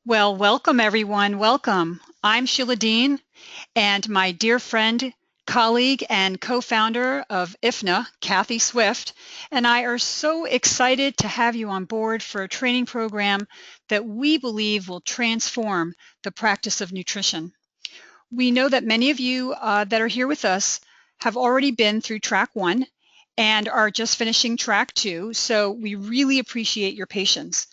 Well, welcome everyone. Welcome. I'm Sheila Dean, and my dear friend, colleague, and co-founder of IFNA, Kathy Swift, and I are so excited to have you on board for a training program that we believe will transform the practice of nutrition. We know that many of you that are here with us have already been through track 1 and are just finishing track 2, so we really appreciate your patience.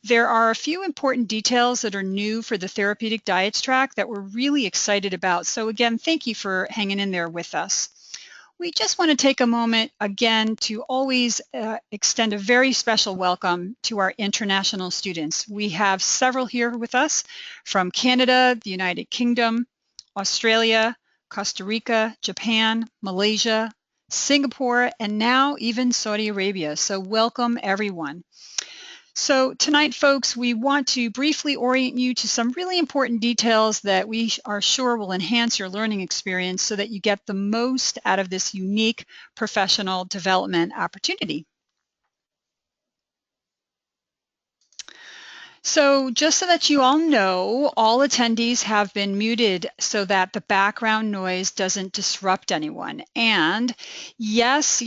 There are a few important details that are new for the therapeutic diets track that we're really excited about. So again, thank you for hanging in there with us. We just want to take a moment again to always extend a very special welcome to our international students. We have several here with us from Canada, the United Kingdom, Australia, Costa Rica, Japan, Malaysia, Singapore, and now even Saudi Arabia. So welcome everyone. So tonight, folks, we want to briefly orient you to some really important details that we are sure will enhance your learning experience so that you get the most out of this unique professional development opportunity. So just so that you all know, all attendees have been muted so that the background noise doesn't disrupt anyone. And yes,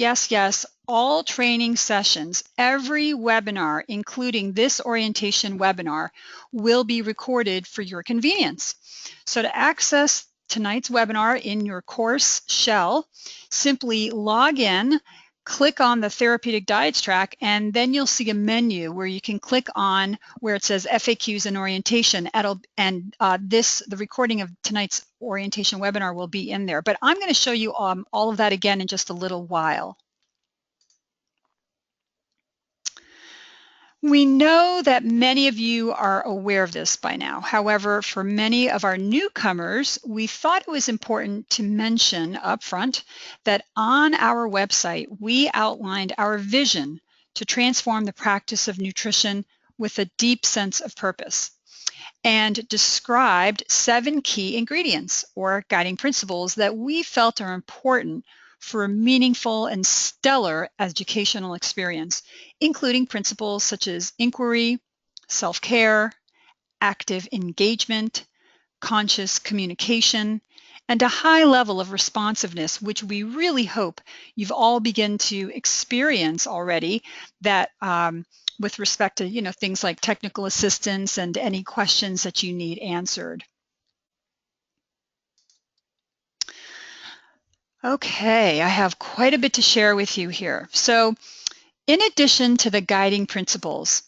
all training sessions, every webinar, including this orientation webinar, will be recorded for your convenience. So to access tonight's webinar in your course shell, simply log in, click on the therapeutic diets track, and then you'll see a menu where you can click on where it says FAQs and orientation, and the recording of tonight's orientation webinar will be in there. But I'm going to show you all of that again in just a little while. We know that many of you are aware of this by now. However, for many of our newcomers, we thought it was important to mention upfront that on our website, we outlined our vision to transform the practice of nutrition with a deep sense of purpose, and described 7 key ingredients or guiding principles that we felt are important for a meaningful and stellar educational experience, including principles such as inquiry, self-care, active engagement, conscious communication, and a high level of responsiveness, which we really hope you've all begun to experience already, that with respect to things like technical assistance and any questions that you need answered. Okay, I have quite a bit to share with you here. So in addition to the guiding principles,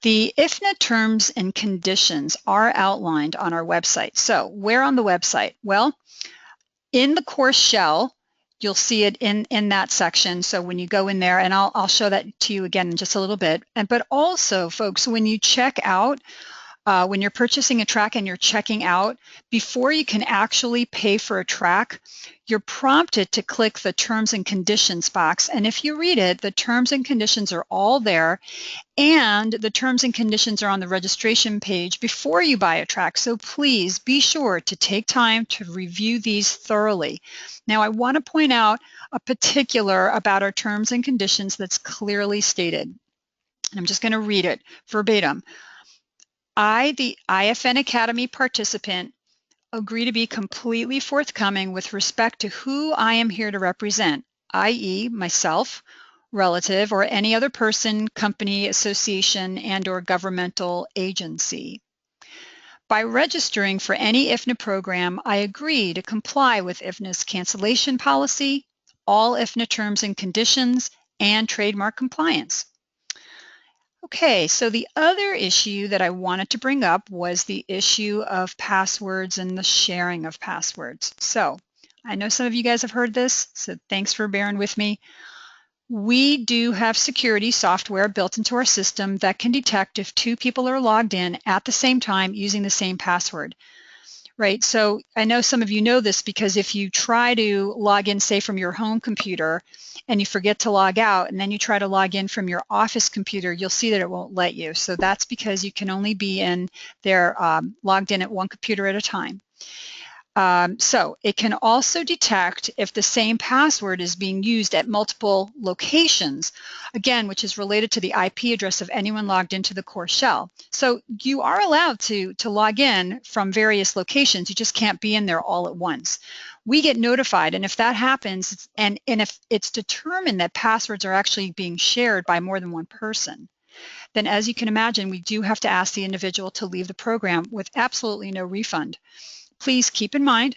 the IFNA terms and conditions are outlined on our website. So where on the website? Well, in the course shell, you'll see it in that section. So when you go in there, and I'll show that to you again in just a little bit. But also, folks, when you check out, when you're purchasing a track and you're checking out, before you can actually pay for a track, you're prompted to click the terms and conditions box. And if you read it, the terms and conditions are all there, and the terms and conditions are on the registration page before you buy a track. So please be sure to take time to review these thoroughly. Now, I want to point out a particular about our terms and conditions that's clearly stated. And I'm just going to read it verbatim. I, the IFN Academy participant, agree to be completely forthcoming with respect to who I am here to represent, i.e. myself, relative, or any other person, company, association, and/or governmental agency. By registering for any IFNA program, I agree to comply with IFNA's cancellation policy, all IFNA terms and conditions, and trademark compliance. Okay, so the other issue that I wanted to bring up was the issue of passwords and the sharing of passwords. So I know some of you guys have heard this, so thanks for bearing with me. We do have security software built into our system that can detect if 2 people are logged in at the same time using the same password. Right, so I know some of you know this because if you try to log in, say, from your home computer and you forget to log out and then you try to log in from your office computer, you'll see that it won't let you. So that's because you can only be in there logged in at one computer at a time. So it can also detect if the same password is being used at multiple locations, again, which is related to the IP address of anyone logged into the core shell. So you are allowed to log in from various locations. You just can't be in there all at once. We get notified, and if that happens, and if it's determined that passwords are actually being shared by more than one person, then as you can imagine, we do have to ask the individual to leave the program with absolutely no refund. Please keep in mind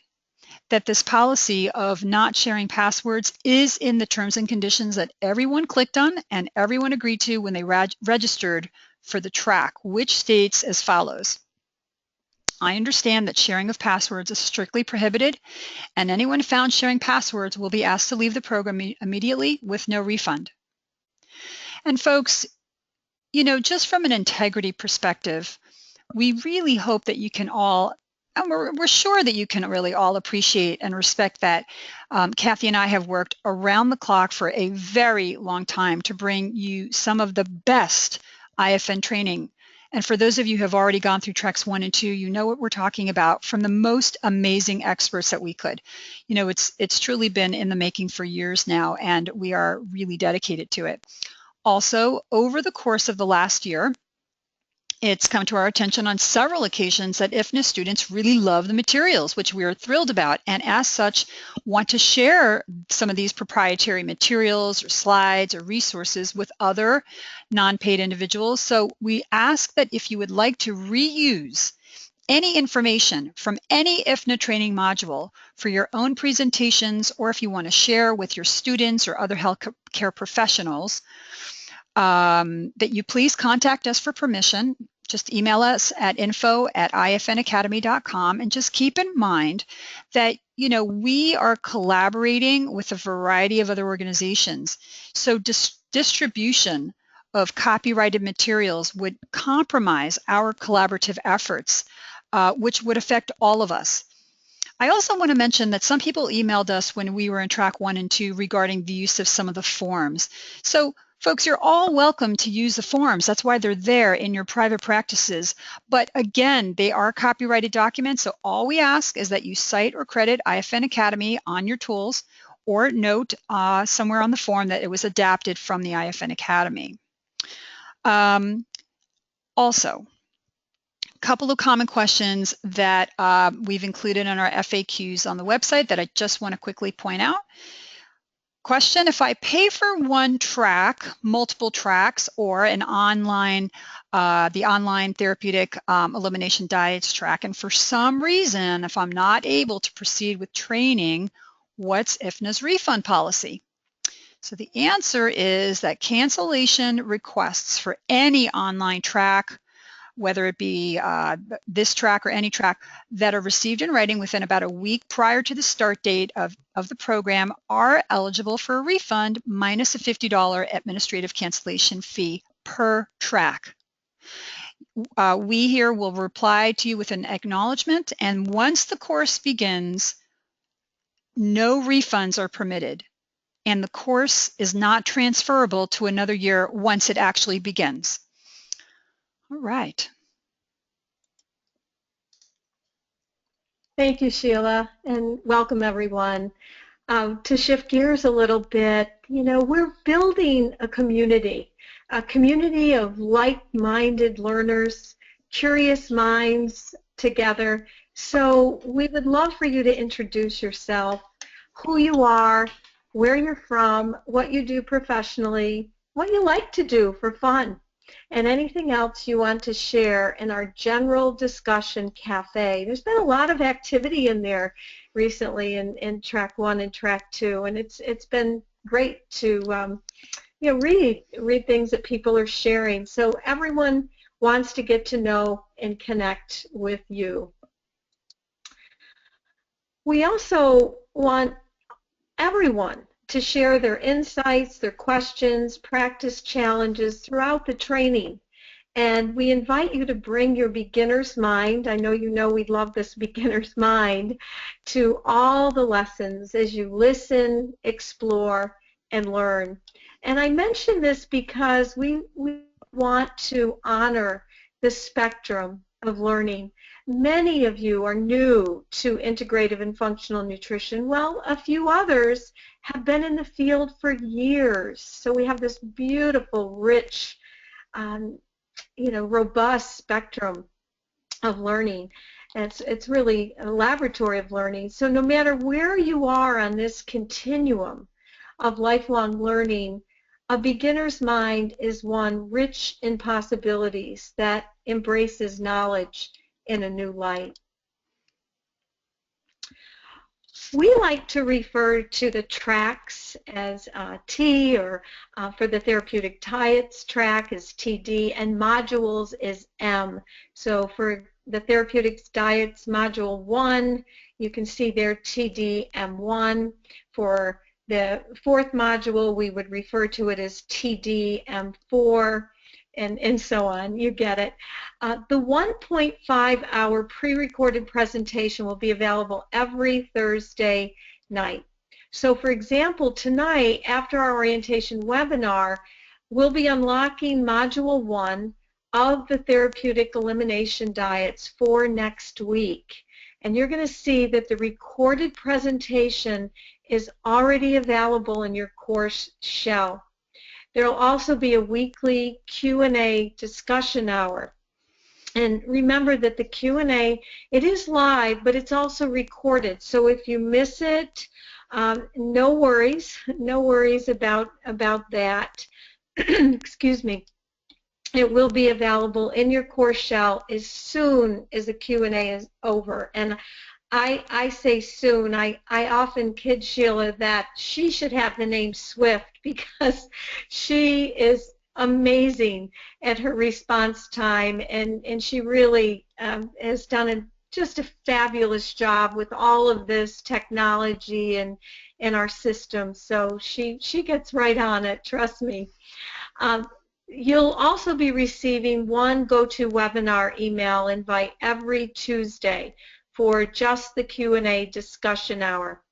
that this policy of not sharing passwords is in the terms and conditions that everyone clicked on and everyone agreed to when they registered for the track, which states as follows. I understand that sharing of passwords is strictly prohibited, and anyone found sharing passwords will be asked to leave the program immediately with no refund. And folks, you know, just from an integrity perspective, we really hope that you can all, and we're sure that you can really all appreciate and respect that Kathy and I have worked around the clock for a very long time to bring you some of the best IFN training. And for those of you who have already gone through tracks 1 and 2, you know what we're talking about from the most amazing experts that we could. You know, it's truly been in the making for years now, and we are really dedicated to it. Also, over the course of the last year, it's come to our attention on several occasions that IFNA students really love the materials, which we are thrilled about, and as such, want to share some of these proprietary materials or slides or resources with other non-paid individuals. So we ask that if you would like to reuse any information from any IFNA training module for your own presentations, or if you want to share with your students or other healthcare professionals, that you please contact us for permission. Just email us at info@ifnacademy.com, and just keep in mind that, you know, we are collaborating with a variety of other organizations. So distribution of copyrighted materials would compromise our collaborative efforts, which would affect all of us. I also want to mention that some people emailed us when we were in track 1 and 2 regarding the use of some of the forms. So folks, you're all welcome to use the forms. That's why they're there in your private practices. But again, they are copyrighted documents, so all we ask is that you cite or credit IFN Academy on your tools, or note somewhere on the form that it was adapted from the IFN Academy. Also, couple of common questions that we've included in our FAQs on the website that I just want to quickly point out. Question: if I pay for one track, multiple tracks, or an online, the online therapeutic elimination diets track, and for some reason, if I'm not able to proceed with training, what's IFNA's refund policy? So the answer is that cancellation requests for any online track, whether it be this track or any track, that are received in writing within about a week prior to the start date of the program are eligible for a refund minus a $50 administrative cancellation fee per track. We here will reply to you with an acknowledgement, and once the course begins, no refunds are permitted, and the course is not transferable to another year once it actually begins. All right. Thank you, Sheila, and welcome everyone. To shift gears a little bit, you know, we're building a community of like-minded learners, curious minds together. So we would love for you to introduce yourself, who you are, where you're from, what you do professionally, what you like to do for fun, and anything else you want to share in our general discussion cafe. There's been a lot of activity in there recently in track 1 and track 2, and it's been great to you know, read things that people are sharing. So everyone wants to get to know and connect with you. We also want everyone to share their insights, their questions, practice challenges throughout the training. And we invite you to bring your beginner's mind, I know you know we love this beginner's mind, to all the lessons as you listen, explore, and learn. And I mention this because we want to honor the spectrum of learning. Many of you are new to integrative and functional nutrition. Well, a few others have been in the field for years. So we have this beautiful, rich, robust spectrum of learning. It's really a laboratory of learning. So no matter where you are on this continuum of lifelong learning, a beginner's mind is one rich in possibilities that embraces knowledge in a new light. We like to refer to the tracks as T, or for the therapeutic diets track as TD, and modules is M. So for the therapeutics diets module 1, you can see there TD-M1. For the fourth module, we would refer to it as TD-M4, and so on. You get it. The 1.5-hour pre-recorded presentation will be available every Thursday night. So for example, tonight, after our orientation webinar, we'll be unlocking Module 1 of the Therapeutic Elimination Diets for next week. And you're going to see that the recorded presentation is already available in your course shell. There will also be a weekly Q&A discussion hour. And remember that the Q&A, it is live, but it's also recorded. So if you miss it, no worries about that. Excuse me. It will be available in your course shell as soon as the Q&A is over. And I say soon. I often kid Sheila that she should have the name Swift because she is amazing at her response time, and she really has done just a fabulous job with all of this technology and our system. So she gets right on it, trust me. You'll also be receiving one GoToWebinar email invite every Tuesday for just the Q&A discussion hour.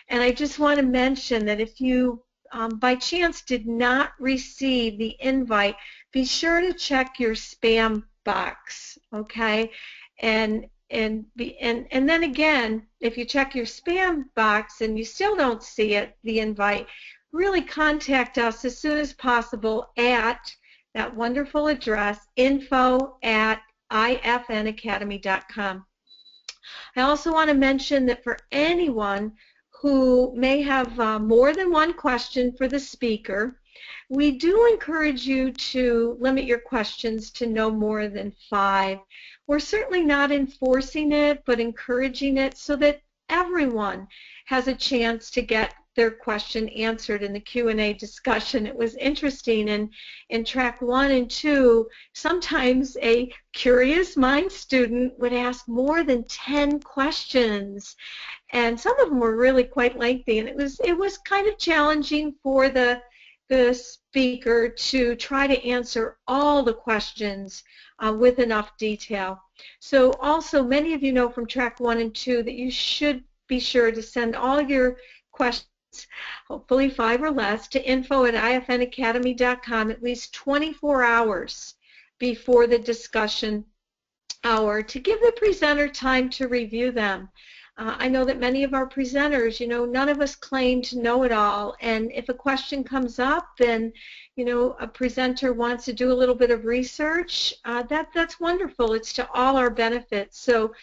And I just want to mention that if you by chance did not receive the invite, be sure to check your spam box, okay? And then again, if you check your spam box and you still don't see it, the invite, really contact us as soon as possible at that wonderful address, info@ifnacademy.com. I also want to mention that for anyone who may have more than one question for the speaker, we do encourage you to limit your questions to no more than 5. We're certainly not enforcing it, but encouraging it so that everyone has a chance to get their question answered in the Q&A discussion. It was interesting in track 1 and 2, sometimes a curious mind student would ask more than 10 questions, and some of them were really quite lengthy, and it was kind of challenging for the speaker to try to answer all the questions with enough detail. So also, many of you know from track 1 and 2 that you should be sure to send all your questions, hopefully 5 or less, to info@ifnacademy.com at least 24 hours before the discussion hour to give the presenter time to review them. I know that many of our presenters, none of us claim to know it all, and if a question comes up and, a presenter wants to do a little bit of research, that's wonderful. It's to all our benefits. So,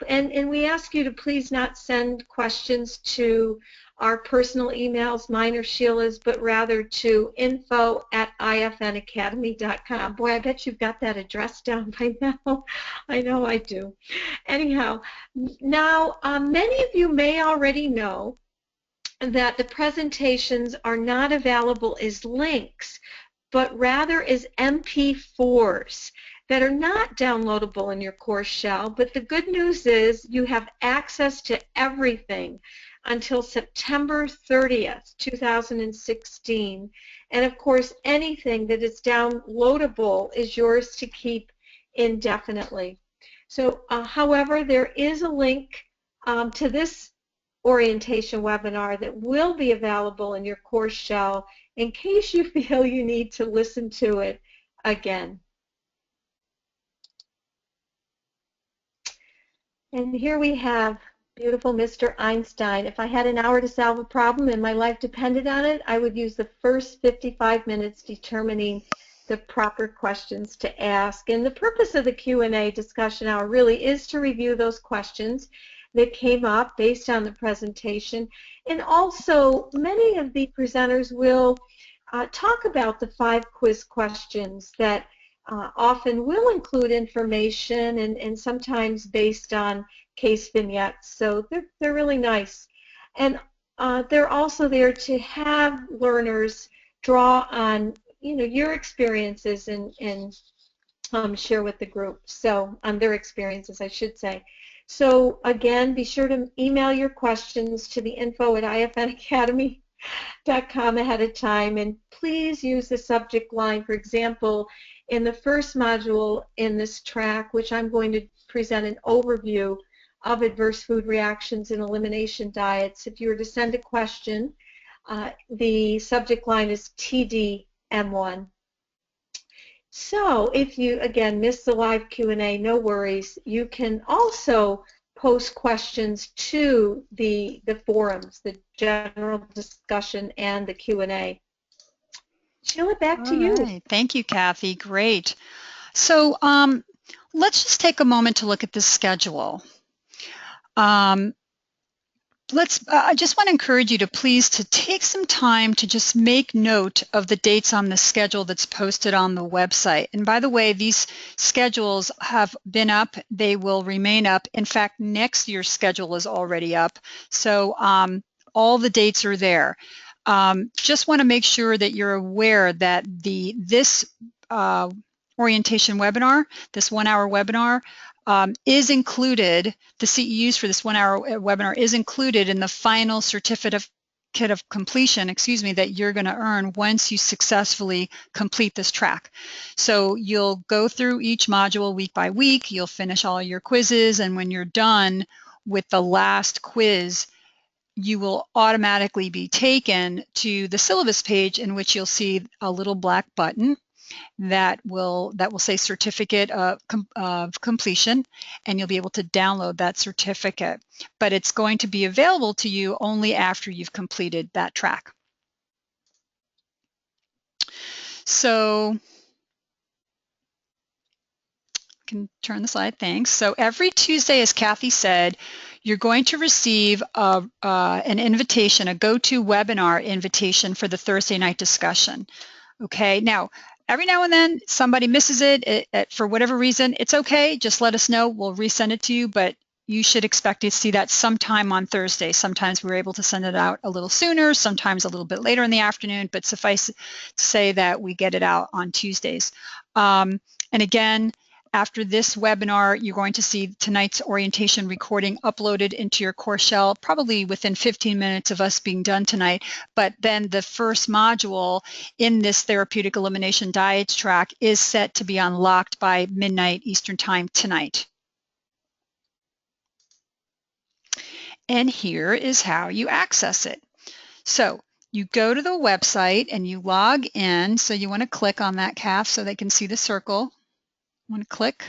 and we ask you to please not send questions to our personal emails, mine or Sheila's, but rather to info@ifnacademy.com. Boy, I bet you've got that address down by now. I know I do. Anyhow, now many of you may already know that the presentations are not available as links, but rather as MP4s that are not downloadable in your course shell. But the good news is you have access to everything until September 30th, 2016. And of course, anything that is downloadable is yours to keep indefinitely. So, however, there is a link to this orientation webinar that will be available in your course shell in case you feel you need to listen to it again. And here we have beautiful Mr. Einstein. If I had an hour to solve a problem and my life depended on it, I would use the first 55 minutes determining the proper questions to ask. And the purpose of the Q&A discussion hour really is to review those questions that came up based on the presentation. And also, many of the presenters will talk about the 5 quiz questions that often will include information and sometimes based on case vignettes. So they're really nice. And they're also there to have learners draw on your experiences and share with the group. So on their experiences, I should say. So again, be sure to email your questions to the info@ifnacademy.com ahead of time, and please use the subject line. For example, in the first module in this track, which I'm going to present an overview of adverse food reactions in elimination diets, if you were to send a question, the subject line is TDM1. So if you, again, missed the live Q&A, no worries. You can also post questions to the forums, the general discussion and the Q&A. Sheila, back to you. All right. Thank you, Kathy. Great. So let's just take a moment to look at the schedule. I just want to encourage you to please to take some time to just make note of the dates on the schedule that's posted on the website. And by the way, these schedules have been up. They will remain up. In fact, next year's schedule is already up. So all the dates are there. Just want to make sure that you're aware that this orientation webinar, this 1-hour webinar, is included, the CEUs for this 1-hour webinar is included in the final certificate of completion, that you're going to earn once you successfully complete this track. So you'll go through each module week by week, you'll finish all your quizzes, and when you're done with the last quiz, you will automatically be taken to the syllabus page, in which you'll see a little black button that will say certificate of completion, and you'll be able to download that certificate. But it's going to be available to you only after you've completed that track. So I can turn the slide, thanks. So every Tuesday, as Kathy said, you're going to receive an invitation, a GoToWebinar invitation for the Thursday night discussion. Okay, now every now and then somebody misses it for whatever reason. It's okay, just let us know. We'll resend it to you, but you should expect to see that sometime on Thursday. Sometimes we're able to send it out a little sooner, sometimes a little bit later in the afternoon, but suffice to say that we get it out on Tuesdays. And again, after this webinar, you're going to see tonight's orientation recording uploaded into your course shell, probably within 15 minutes of us being done tonight. But then the first module in this therapeutic elimination diets track is set to be unlocked by midnight Eastern time tonight. And here is how you access it. So you go to the website and you log in. So you want to click on that calf so they can see the circle. Want to click.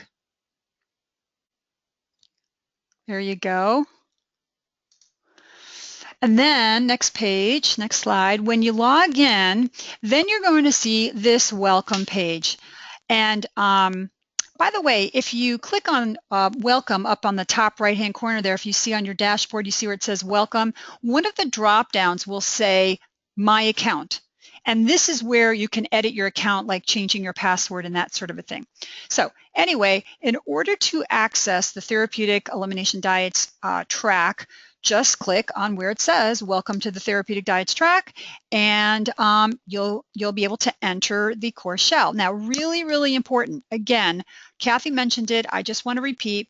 There you go. And then next page, next slide, when you log in, then you're going to see this welcome page. And by the way, if you click on welcome up on the top right-hand corner there, if you see on your dashboard, you see where it says welcome, one of the drop downs will say my account. And this is where you can edit your account, like changing your password and that sort of a thing. So anyway, in order to access the therapeutic elimination diets track, just click on where it says welcome to the therapeutic diets track, and you'll be able to enter the course shell. Now, really important, again, Kathy mentioned it, I just want to repeat,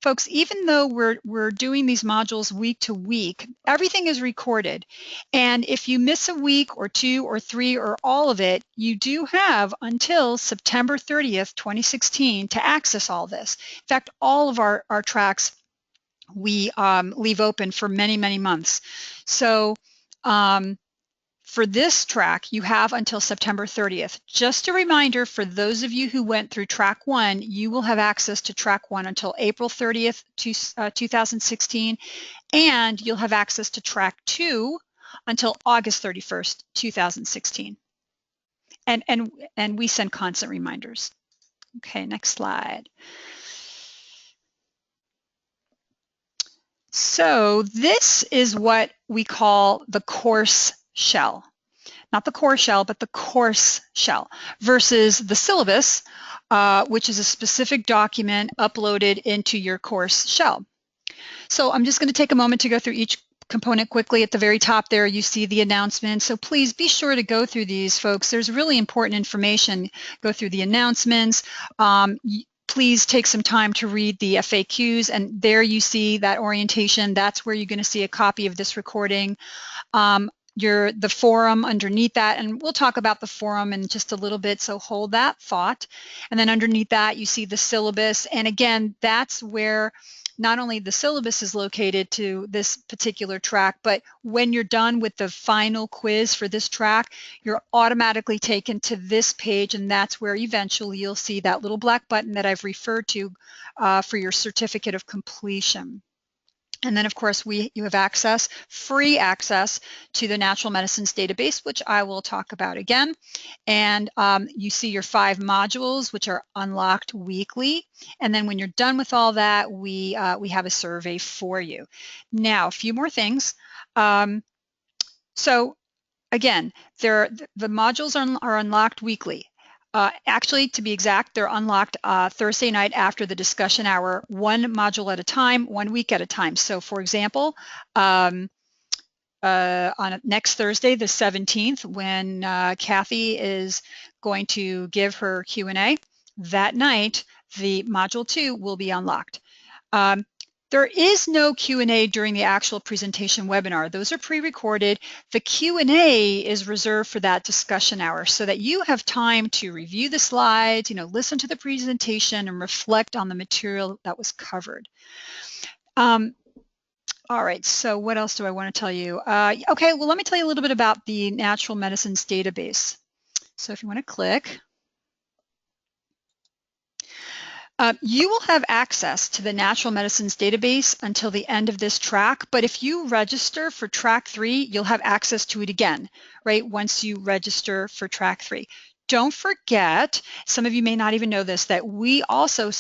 folks, even though we're doing these modules week to week, everything is recorded. And if you miss a week or 2 or 3 or all of it, you do have until September 30th, 2016 to access all this. In fact, all of our tracks we leave open for many months. So For this track, you have until September 30th. Just a reminder for those of you who went through track 1, you will have access to track 1 until April 30th, 2016, and you'll have access to track 2 until August 31st, 2016. And we send constant reminders. Okay, next slide. So this is what we call the course shell. Not the core shell, but the course shell versus the syllabus, which is a specific document uploaded into your course shell. So I'm just going to take a moment to go through each component quickly. At the very top there, you see the announcement. So please be sure to go through these, folks. There's really important information. Go through the announcements. Please take some time to read the FAQs, and there you see that orientation. That's where you're going to see a copy of this recording. The forum underneath that, and we'll talk about the forum in just a little bit, so hold that thought. And then underneath that, you see the syllabus, and again, that's where not only the syllabus is located to this particular track, but when you're done with the final quiz for this track, you're automatically taken to this page, and that's where eventually you'll see that little black button that I've referred to for your certificate of completion. And then, of course, you have access, free access to the natural medicines database, which I will talk about again. And you see your 5 modules, which are unlocked weekly. And then when you're done with all that, we have a survey for you. Now, a few more things. So again, the modules are unlocked weekly. Actually, to be exact, they're unlocked Thursday night after the discussion hour, 1 module at a time, 1 week at a time. So for example, on next Thursday, the 17th, when Kathy is going to give her Q&A, that night, the module 2 will be unlocked. There is no Q&A during the actual presentation webinar. Those are pre-recorded. The Q&A is reserved for that discussion hour so that you have time to review the slides, listen to the presentation, and reflect on the material that was covered. All right, so what else do I want to tell you? Okay, well, let me tell you a little bit about the Natural Medicines database. So if you want to click. You will have access to the Natural Medicines database until the end of this track, but if you register for track 3, you'll have access to it again, right, once you register for track 3. Don't forget, some of you may not even know this, that we also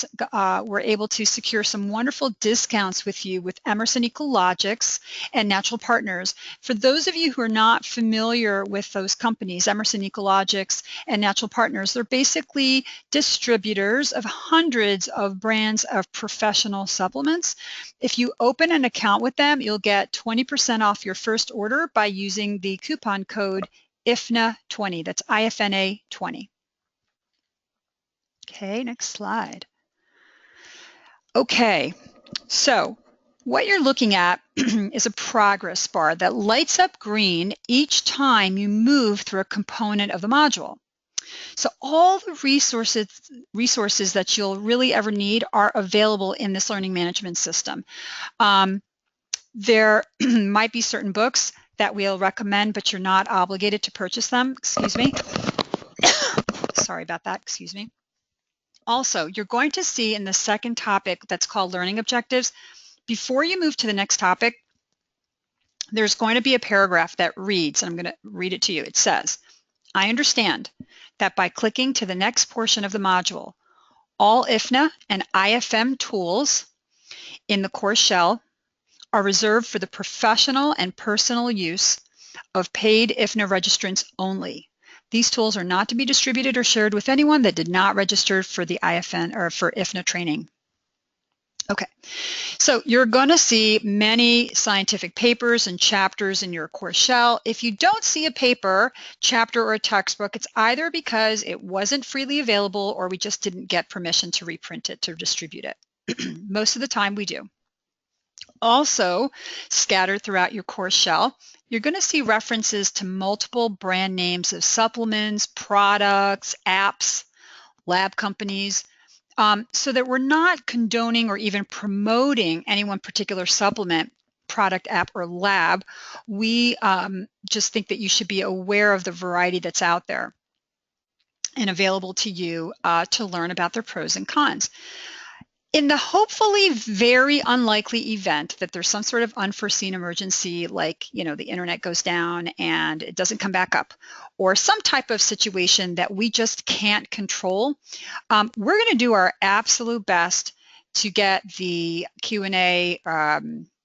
were able to secure some wonderful discounts with you with Emerson Ecologics and Natural Partners. For those of you who are not familiar with those companies, Emerson Ecologics and Natural Partners, they're basically distributors of hundreds of brands of professional supplements. If you open an account with them, you'll get 20% off your first order by using the coupon code IFNA20, that's IFNA 20. Okay, next slide. Okay, so what you're looking at is a progress bar that lights up green each time you move through a component of the module. So all the resources that you'll really ever need are available in this learning management system. There might be certain books that we'll recommend, but you're not obligated to purchase them. Excuse me. Sorry about that. Excuse me. Also, you're going to see in the second topic that's called learning objectives, before you move to the next topic, there's going to be a paragraph that reads, and I'm going to read it to you. It says, I understand that by clicking to the next portion of the module, all IFNA and IFM tools in the course shell are reserved for the professional and personal use of paid IFNA registrants only. These tools are not to be distributed or shared with anyone that did not register for the IFN or for IFNA training. Okay, so you're going to see many scientific papers and chapters in your course shell. If you don't see a paper, chapter, or a textbook, it's either because it wasn't freely available or we just didn't get permission to reprint it, to distribute it. Most of the time we do. Also, scattered throughout your course shell, you're going to see references to multiple brand names of supplements, products, apps, lab companies, so that we're not condoning or even promoting any one particular supplement. product, app, or lab. We just think that you should be aware of the variety that's out there and available to you to learn about their pros and cons. In the hopefully very unlikely event that there's some sort of unforeseen emergency, like, the internet goes down and it doesn't come back up, or some type of situation that we just can't control, we're going to do our absolute best to get the Q&A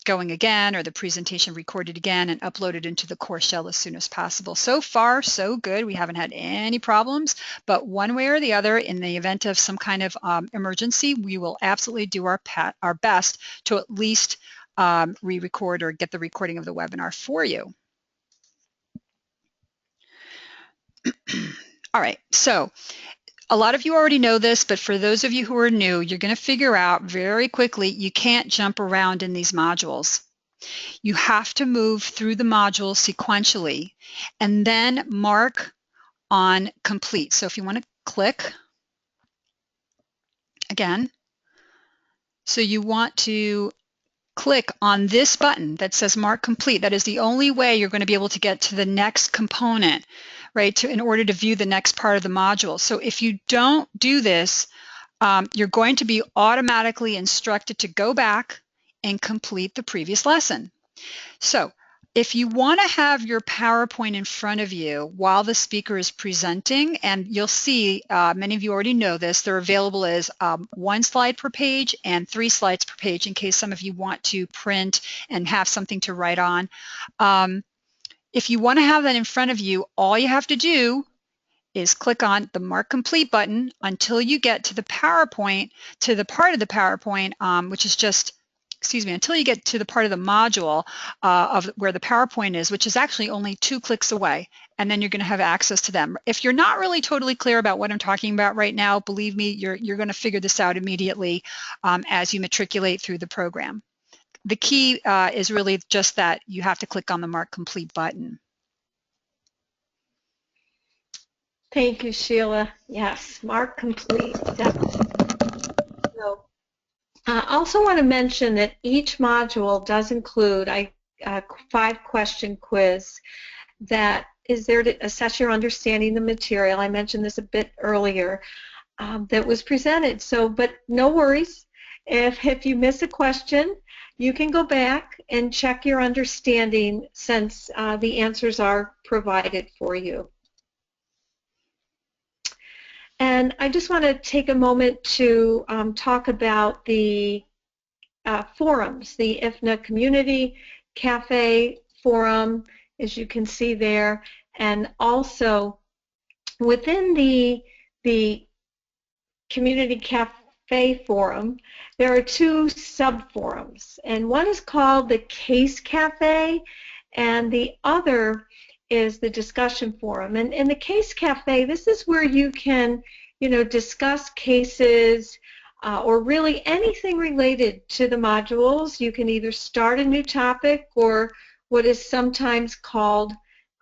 going again, or the presentation recorded again and uploaded into the course shell as soon as possible. So far, so good. We haven't had any problems, but one way or the other, in the event of some kind of emergency, we will absolutely do our best to at least re-record or get the recording of the webinar for you. All right, so a lot of you already know this, but for those of you who are new, you're going to figure out very quickly you can't jump around in these modules. You have to move through the modules sequentially and then mark on complete. So if you want to click again, so you want to click on this button that says mark complete. That is the only way you're going to be able to get to the next component, right, in order to view the next part of the module. So if you don't do this, you're going to be automatically instructed to go back and complete the previous lesson. So if you want to have your PowerPoint in front of you while the speaker is presenting, and you'll see, many of you already know this, they're available as 1 slide per page and 3 slides per page in case some of you want to print and have something to write on. If you want to have that in front of you, all you have to do is click on the Mark Complete button until you get to the PowerPoint, to the part of the PowerPoint, which is just, until you get to the part of the module of where the PowerPoint is, which is actually only 2 clicks away, and then you're going to have access to them. If you're not really totally clear about what I'm talking about right now, believe me, you're going to figure this out immediately as you matriculate through the program. The key is really just that you have to click on the Mark Complete button. Thank you, Sheila. Yes, mark complete. So, I also want to mention that each module does include a 5-question quiz that is there to assess your understanding of the material. I mentioned this a bit earlier that was presented. So, but no worries. If you miss a question, you can go back and check your understanding since the answers are provided for you. And I just want to take a moment to talk about the forums, the IFNA Community Cafe Forum, as you can see there, and also within the Community Cafe Forum, there are 2 sub-forums, and one is called the Case Cafe, and the other is the discussion forum. And in the Case Cafe, this is where you can, discuss cases or really anything related to the modules. You can either start a new topic or what is sometimes called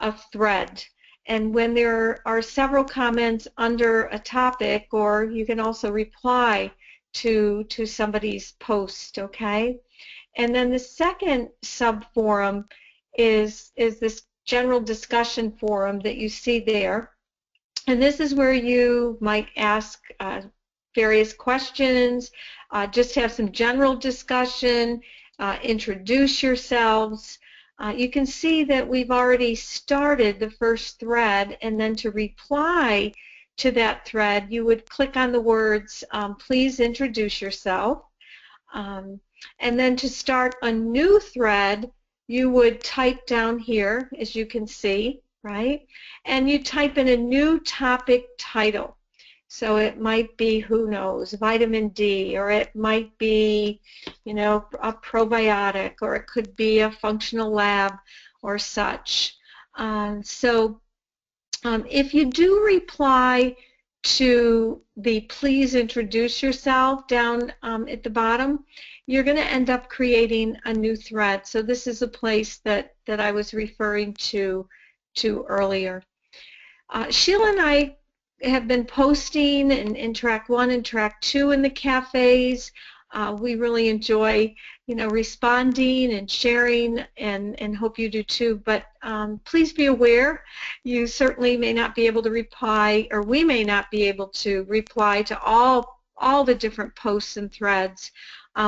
a thread. And when there are several comments under a topic, or you can also reply to somebody's post, okay? And then the second sub-forum is this general discussion forum that you see there. And this is where you might ask various questions, just have some general discussion, introduce yourselves. You can see that we've already started the first thread, and then to reply to that thread, you would click on the words, please introduce yourself. And then to start a new thread, you would type down here, as you can see, right? And you type in a new topic title. So it might be, who knows, vitamin D, or it might be, a probiotic, or it could be a functional lab or such. So if you do reply to the please introduce yourself down at the bottom, you're going to end up creating a new thread. So this is a place that I was referring to earlier. Sheila and I have been posting in track 1 and track 2 in the cafes We really enjoy, responding and sharing, and hope you do too. But please be aware, you certainly may not be able to reply, or we may not be able to reply to all the different posts and threads.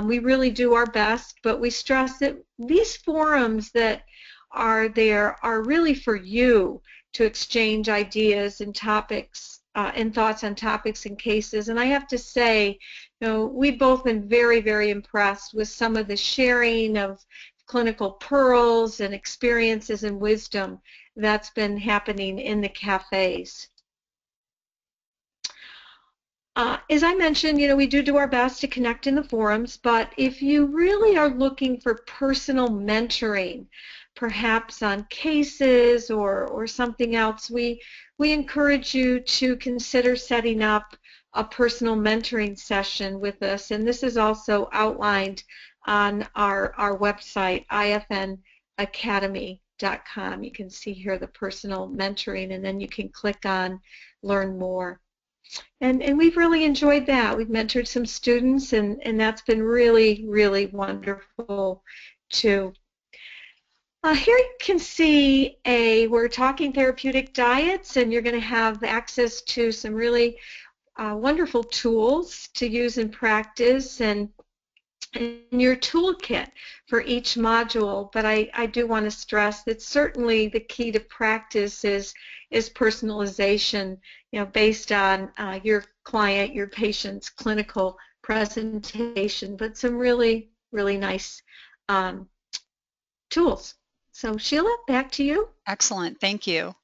We really do our best, but we stress that these forums that are there are really for you to exchange ideas and topics and thoughts on topics and cases. And I have to say, we've both been very, very impressed with some of the sharing of clinical pearls and experiences and wisdom that's been happening in the cafes. As I mentioned, we do our best to connect in the forums, but if you really are looking for personal mentoring, perhaps on cases or something else, we encourage you to consider setting up a personal mentoring session with us, and this is also outlined on our website, ifnacademy.com. You can see here the personal mentoring, and then you can click on Learn More. And we've really enjoyed that. We've mentored some students, and that's been really, really wonderful too. Here you can see we're talking therapeutic diets, and you're going to have access to some really wonderful tools to use in practice and your toolkit for each module. But I do want to stress that certainly the key to practice is personalization, based on your client, your patient's clinical presentation, but some really, really nice tools. So Sheila, back to you. Excellent, thank you.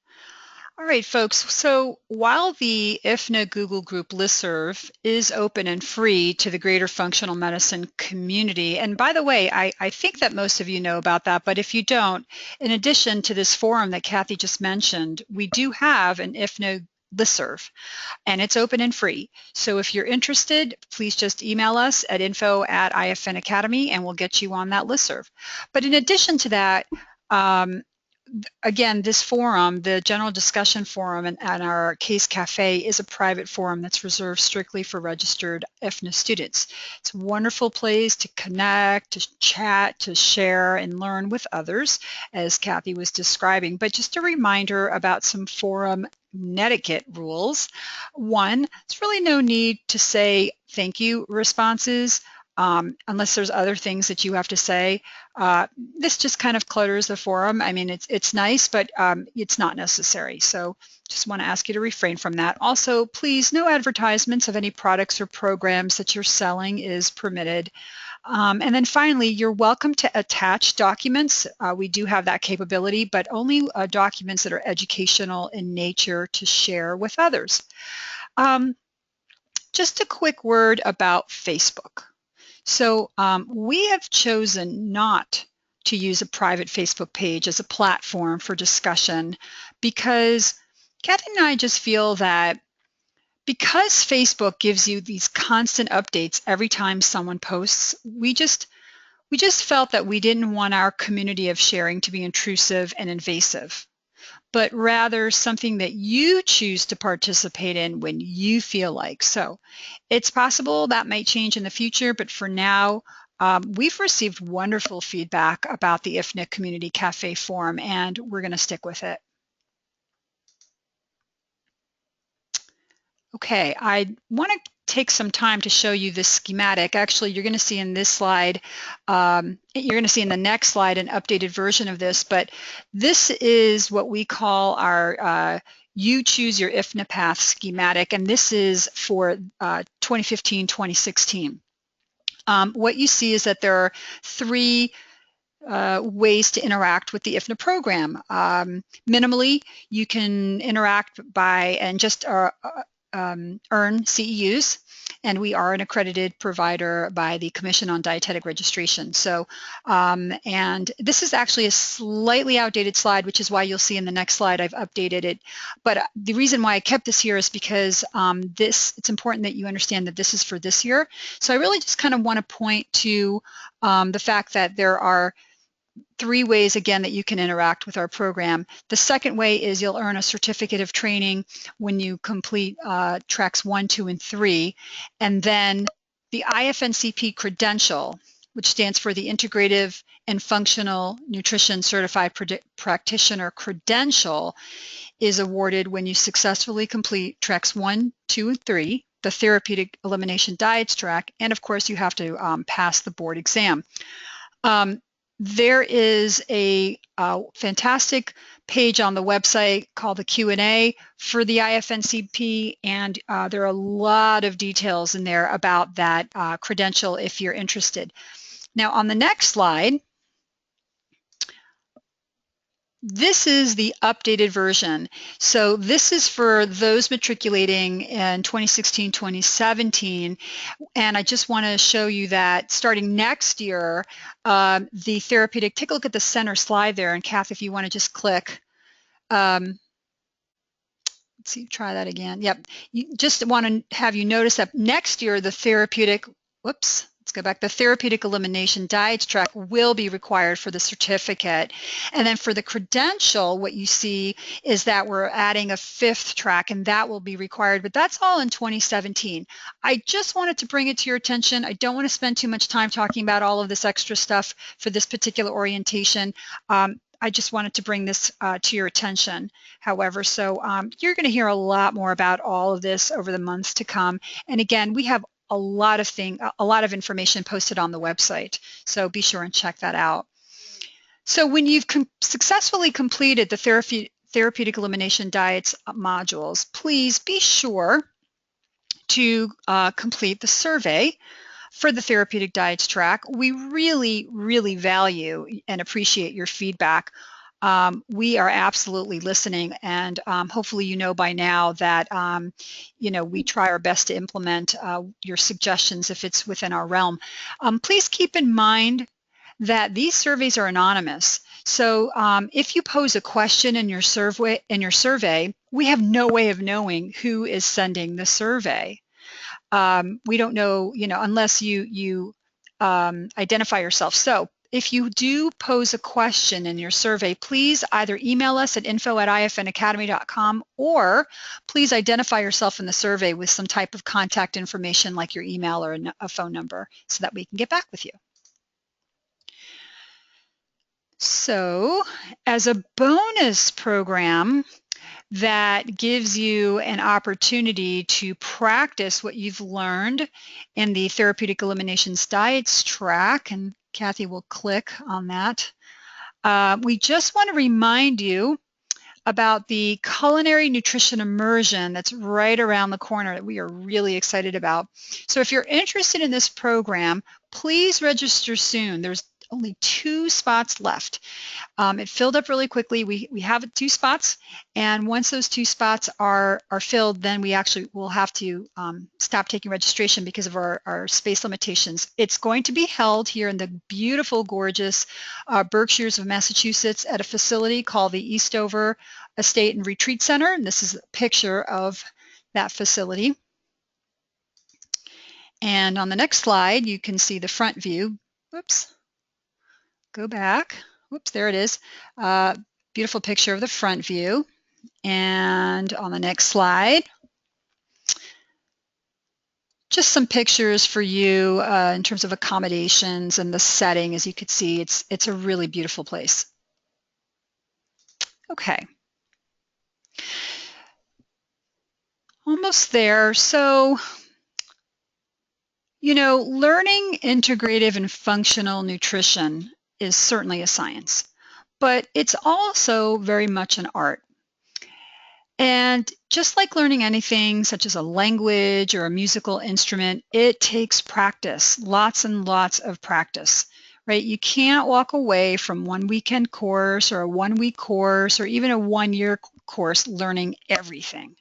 All right, folks, so while the IFNA Google Group listserv is open and free to the greater functional medicine community, and by the way, I think that most of you know about that, but if you don't, in addition to this forum that Kathy just mentioned, we do have an IFNA listserv, and it's open and free. So if you're interested, please just email us at info@IFNacademy, and we'll get you on that listserv. But in addition to that, again, this forum, the general discussion forum and our case cafe, is a private forum that's reserved strictly for registered IFNA students. It's a wonderful place to connect, to chat, to share, and learn with others, as Kathy was describing. But just a reminder about some forum netiquette rules. One, there's really no need to say thank you responses unless there's other things that you have to say. This just kind of clutters the forum. I mean, it's nice, but it's not necessary. So just want to ask you to refrain from that. Also, please, no advertisements of any products or programs that you're selling is permitted. And then finally, you're welcome to attach documents. We do have that capability, but only documents that are educational in nature to share with others. Just a quick word about Facebook. So we have chosen not to use a private Facebook page as a platform for discussion because Kathy and I just feel that because Facebook gives you these constant updates every time someone posts, we just felt that we didn't want our community of sharing to be intrusive and invasive, but rather something that you choose to participate in when you feel like. So it's possible that might change in the future, but for now, we've received wonderful feedback about the IFNA Community Cafe Forum, and we're going to stick with it. Okay, I want to take some time to show you this schematic. Actually, you're going to see in this slide, you're going to see in the next slide an updated version of this, but this is what we call our You Choose Your IFNA Path schematic, and this is for 2015-2016. What you see is that there are three ways to interact with the IFNA program. Minimally, you can interact by and just earn CEUs, and we are an accredited provider by the Commission on Dietetic Registration. So, and this is actually a slightly outdated slide, which is why you'll see in the next slide I've updated it. But the reason why I kept this here is because it's important that you understand that this is for this year. So I really just kind of want to point to the fact that there are three ways, again, that you can interact with our program. The second way is you'll earn a certificate of training when you complete tracks 1, 2, and 3. And then the IFNCP credential, which stands for the Integrative and Functional Nutrition Certified Practitioner credential, is awarded when you successfully complete tracks 1, 2, and 3, the Therapeutic Elimination Diets track, and of course you have to pass the board exam. There is a fantastic page on the website called the Q&A for the IFNCP, and there are a lot of details in there about that credential if you're interested. Now on the next slide, this is the updated version. So this is for those matriculating in 2016-2017, and I just want to show you that starting next year, the therapeutic, take a look at the center slide there, and Kath, if you want to just click, let's see, try that again. Yep, you just want to have you notice that next year the therapeutic, whoops, let's go back. The Therapeutic Elimination Diets track will be required for the certificate. And then for the credential, what you see is that we're adding a 5th track, and that will be required, but that's all in 2017. I just wanted to bring it to your attention. I don't want to spend too much time talking about all of this extra stuff for this particular orientation. I just wanted to bring this to your attention, however. So you're going to hear a lot more about all of this over the months to come. And again, we have a lot of information posted on the website, so be sure and check that out. So when you've successfully completed the Therapeutic Elimination Diets modules, please be sure to complete the survey for the Therapeutic Diets track. We really, really value and appreciate your feedback. We are absolutely listening, and hopefully you know by now that we try our best to implement your suggestions if it's within our realm. Please keep in mind that these surveys are anonymous. So if you pose a question in your survey, we have no way of knowing who is sending the survey. We don't know, unless you identify yourself. So if you do pose a question in your survey, please either email us at info@ifnacademy.com, or please identify yourself in the survey with some type of contact information like your email or a phone number so that we can get back with you. So as a bonus program that gives you an opportunity to practice what you've learned in the Therapeutic Eliminations Diets track, and Kathy will click on that. We just want to remind you about the culinary nutrition immersion that's right around the corner that we are really excited about. So if you're interested in this program, please register soon. There's only 2 spots left. It filled up really quickly. We have 2 spots, and once those 2 spots are filled, then we actually will have to stop taking registration because of our space limitations. It's going to be held here in the beautiful, gorgeous Berkshires of Massachusetts at a facility called the Eastover Estate and Retreat Center, and this is a picture of that facility. And on the next slide, you can see the front view. Whoops. Go back. Whoops, there it is. Beautiful picture of the front view. And on the next slide, just some pictures for you in terms of accommodations and the setting. As you can see, it's a really beautiful place. Okay. Almost there. So, learning integrative and functional nutrition is certainly a science, but it's also very much an art. And just like learning anything such as a language or a musical instrument, it takes practice, lots and lots of practice, right? You can't walk away from one weekend course or a 1-week course or even a 1-year course learning everything.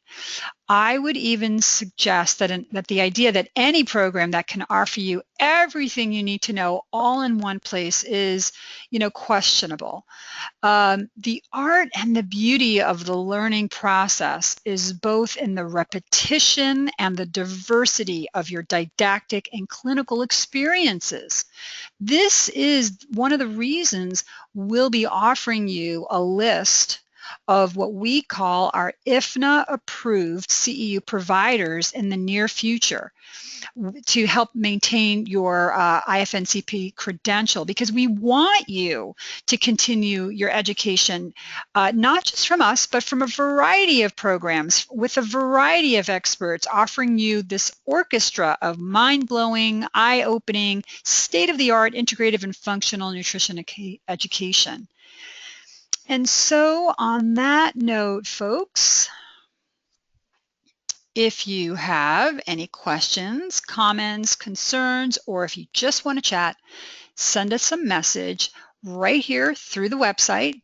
I would even suggest that the idea that any program that can offer you everything you need to know all in one place is, questionable. The art and the beauty of the learning process is both in the repetition and the diversity of your didactic and clinical experiences. This is one of the reasons we'll be offering you a list of what we call our IFNA approved CEU providers in the near future to help maintain your IFNCP credential, because we want you to continue your education, not just from us, but from a variety of programs with a variety of experts offering you this orchestra of mind-blowing, eye-opening, state-of-the-art integrative and functional nutrition education. And so on that note, folks, if you have any questions, comments, concerns, or if you just want to chat, send us a message right here through the website.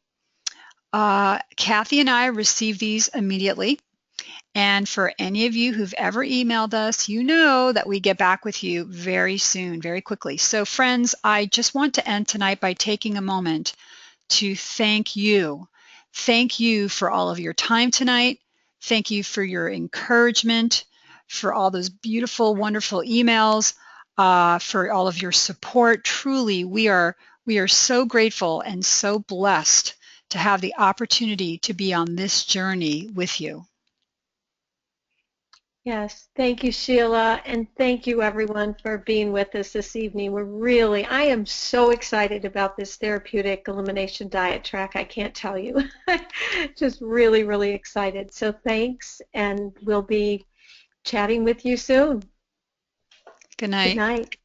Kathy and I receive these immediately. And for any of you who've ever emailed us, you know that we get back with you very soon, very quickly. So friends, I just want to end tonight by taking a moment to thank you. Thank you for all of your time tonight. Thank you for your encouragement, for all those beautiful, wonderful emails, for all of your support. Truly, we are so grateful and so blessed to have the opportunity to be on this journey with you. Yes, thank you, Sheila, and thank you everyone for being with us this evening. I am so excited about this therapeutic elimination diet track. I can't tell you. Just really, really excited. So thanks, and we'll be chatting with you soon. Good night. Good night.